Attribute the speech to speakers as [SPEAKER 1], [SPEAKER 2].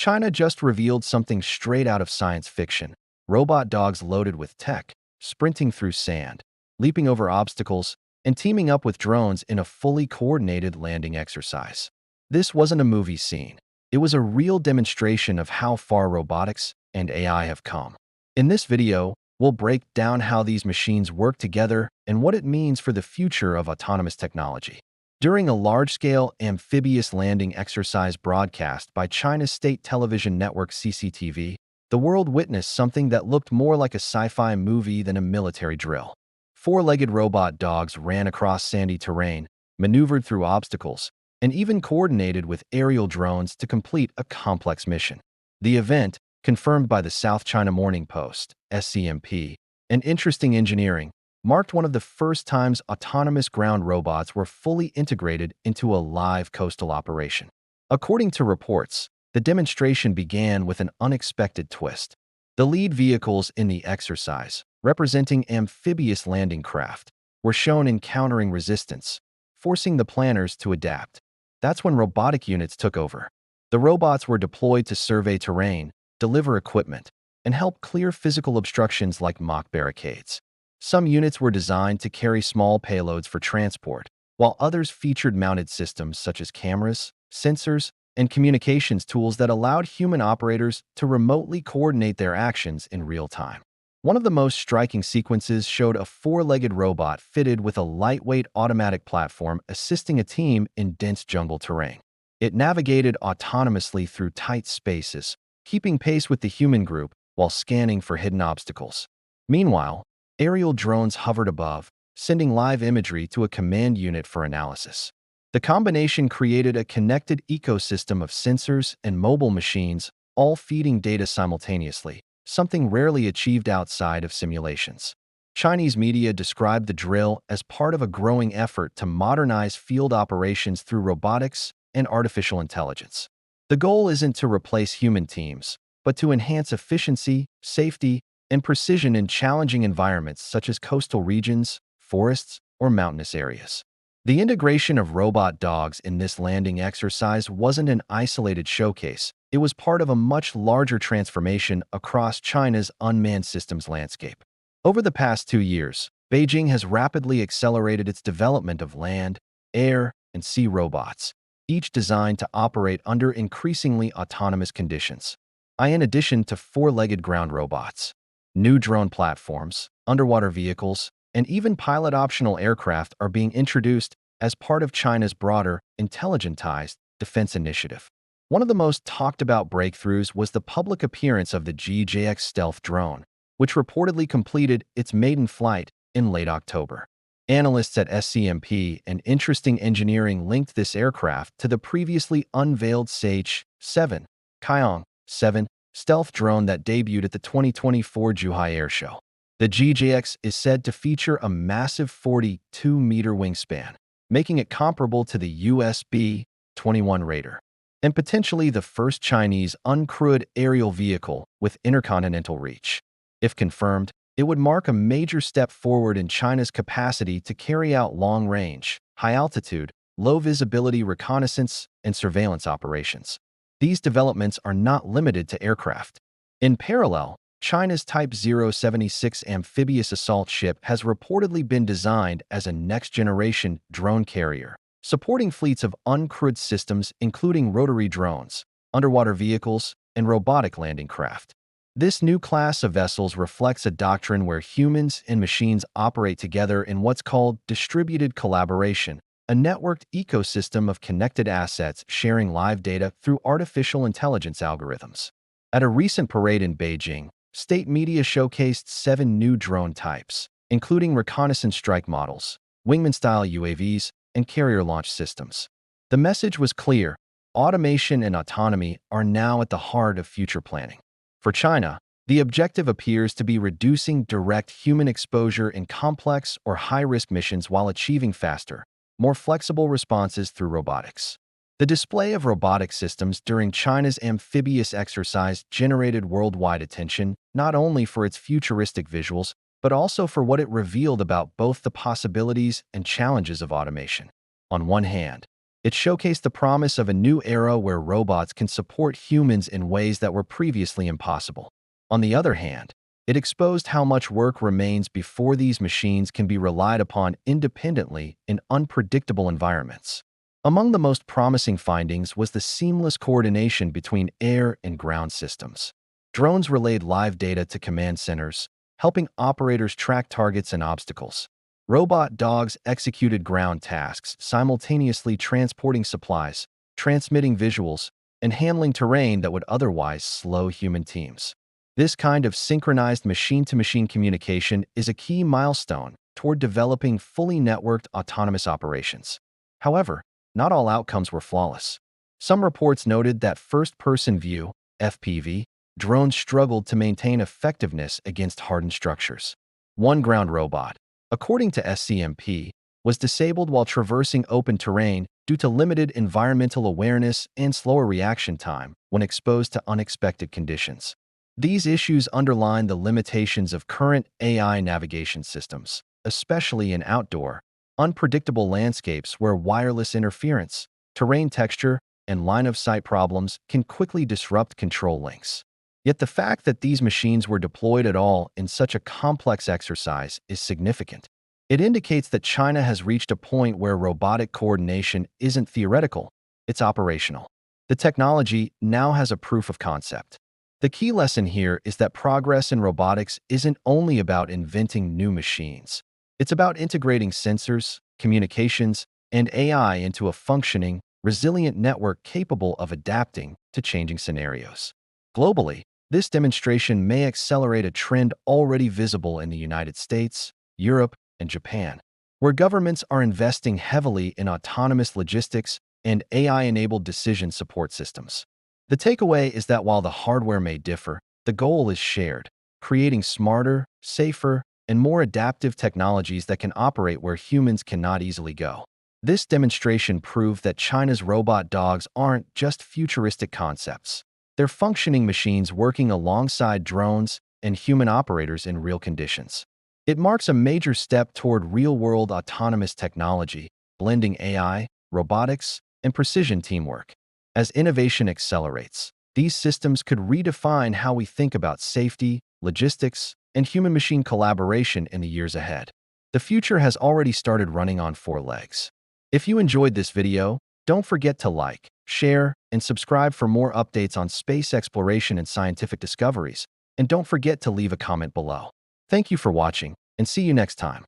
[SPEAKER 1] China just revealed something straight out of science fiction. Robot dogs loaded with tech, sprinting through sand, leaping over obstacles, and teaming up with drones in a fully coordinated landing exercise. This wasn't a movie scene. It was a real demonstration of how far robotics and AI have come. In this video, we'll break down how these machines work together and what it means for the future of autonomous technology. During a large-scale amphibious landing exercise broadcast by China's state television network CCTV, the world witnessed something that looked more like a sci-fi movie than a military drill. Four-legged robot dogs ran across sandy terrain, maneuvered through obstacles, and even coordinated with aerial drones to complete a complex mission. The event, confirmed by the South China Morning Post, SCMP, and Interesting Engineering, marked one of the first times autonomous ground robots were fully integrated into a live coastal operation. According to reports, the demonstration began with an unexpected twist. The lead vehicles in the exercise, representing amphibious landing craft, were shown encountering resistance, forcing the planners to adapt. That's when robotic units took over. The robots were deployed to survey terrain, deliver equipment, and help clear physical obstructions like mock barricades. Some units were designed to carry small payloads for transport, while others featured mounted systems such as cameras, sensors, and communications tools that allowed human operators to remotely coordinate their actions in real time. One of the most striking sequences showed a four-legged robot fitted with a lightweight automatic platform assisting a team in dense jungle terrain. It navigated autonomously through tight spaces, keeping pace with the human group while scanning for hidden obstacles. Meanwhile, aerial drones hovered above, sending live imagery to a command unit for analysis. The combination created a connected ecosystem of sensors and mobile machines, all feeding data simultaneously, something rarely achieved outside of simulations. Chinese media described the drill as part of a growing effort to modernize field operations through robotics and artificial intelligence. The goal isn't to replace human teams, but to enhance efficiency, safety, and precision in challenging environments such as coastal regions, forests, or mountainous areas. The integration of robot dogs in this landing exercise wasn't an isolated showcase. It was part of a much larger transformation across China's unmanned systems landscape. Over the past 2 years, Beijing has rapidly accelerated its development of land, air, and sea robots, each designed to operate under increasingly autonomous conditions. In addition to four-legged ground robots, new drone platforms, underwater vehicles, and even pilot-optional aircraft are being introduced as part of China's broader, intelligentized defense initiative. One of the most talked-about breakthroughs was the public appearance of the GJX stealth drone, which reportedly completed its maiden flight in late October. Analysts at SCMP and Interesting Engineering linked this aircraft to the previously unveiled SH-7 Tiangong 7 stealth drone that debuted at the 2024 Zhuhai Air Show. The GJX is said to feature a massive 42-meter wingspan, making it comparable to the US B-21 Raider, and potentially the first Chinese uncrewed aerial vehicle with intercontinental reach. If confirmed, it would mark a major step forward in China's capacity to carry out long-range, high-altitude, low-visibility reconnaissance and surveillance operations. These developments are not limited to aircraft. In parallel, China's Type 076 amphibious assault ship has reportedly been designed as a next-generation drone carrier, supporting fleets of uncrewed systems including rotary drones, underwater vehicles, and robotic landing craft. This new class of vessels reflects a doctrine where humans and machines operate together in what's called distributed collaboration, a networked ecosystem of connected assets sharing live data through artificial intelligence algorithms. At a recent parade in Beijing, state media showcased 7 new drone types, including reconnaissance strike models, wingman-style UAVs, and carrier-launch systems. The message was clear: automation and autonomy are now at the heart of future planning. For China, the objective appears to be reducing direct human exposure in complex or high-risk missions while achieving faster, more flexible responses through robotics. The display of robotic systems during China's amphibious exercise generated worldwide attention, not only for its futuristic visuals, but also for what it revealed about both the possibilities and challenges of automation. On one hand, It showcased the promise of a new era where robots can support humans in ways that were previously impossible. On the other hand, it exposed how much work remains before these machines can be relied upon independently in unpredictable environments. Among the most promising findings was the seamless coordination between air and ground systems. Drones relayed live data to command centers, helping operators track targets and obstacles. Robot dogs executed ground tasks, simultaneously transporting supplies, transmitting visuals, and handling terrain that would otherwise slow human teams. This kind of synchronized machine-to-machine communication is a key milestone toward developing fully networked autonomous operations. However, not all outcomes were flawless. Some reports noted that first-person view, FPV, drones struggled to maintain effectiveness against hardened structures. One ground robot, according to SCMP, was disabled while traversing open terrain due to limited environmental awareness and slower reaction time when exposed to unexpected conditions. These issues underline the limitations of current AI navigation systems, especially in outdoor, unpredictable landscapes where wireless interference, terrain texture, and line-of-sight problems can quickly disrupt control links. Yet the fact that these machines were deployed at all in such a complex exercise is significant. It indicates that China has reached a point where robotic coordination isn't theoretical, it's operational. The technology now has a proof of concept. The key lesson here is that progress in robotics isn't only about inventing new machines. It's about integrating sensors, communications, and AI into a functioning, resilient network capable of adapting to changing scenarios. Globally, this demonstration may accelerate a trend already visible in the United States, Europe, and Japan, where governments are investing heavily in autonomous logistics and AI-enabled decision support systems. The takeaway is that while the hardware may differ, the goal is shared, creating smarter, safer, and more adaptive technologies that can operate where humans cannot easily go. This demonstration proved that China's robot dogs aren't just futuristic concepts. They're functioning machines working alongside drones and human operators in real conditions. It marks a major step toward real-world autonomous technology, blending AI, robotics, and precision teamwork. As innovation accelerates, these systems could redefine how we think about safety, logistics, and human-machine collaboration in the years ahead. The future has already started running on 4 legs. If you enjoyed this video, don't forget to like, share, and subscribe for more updates on space exploration and scientific discoveries, and don't forget to leave a comment below. Thank you for watching, and see you next time.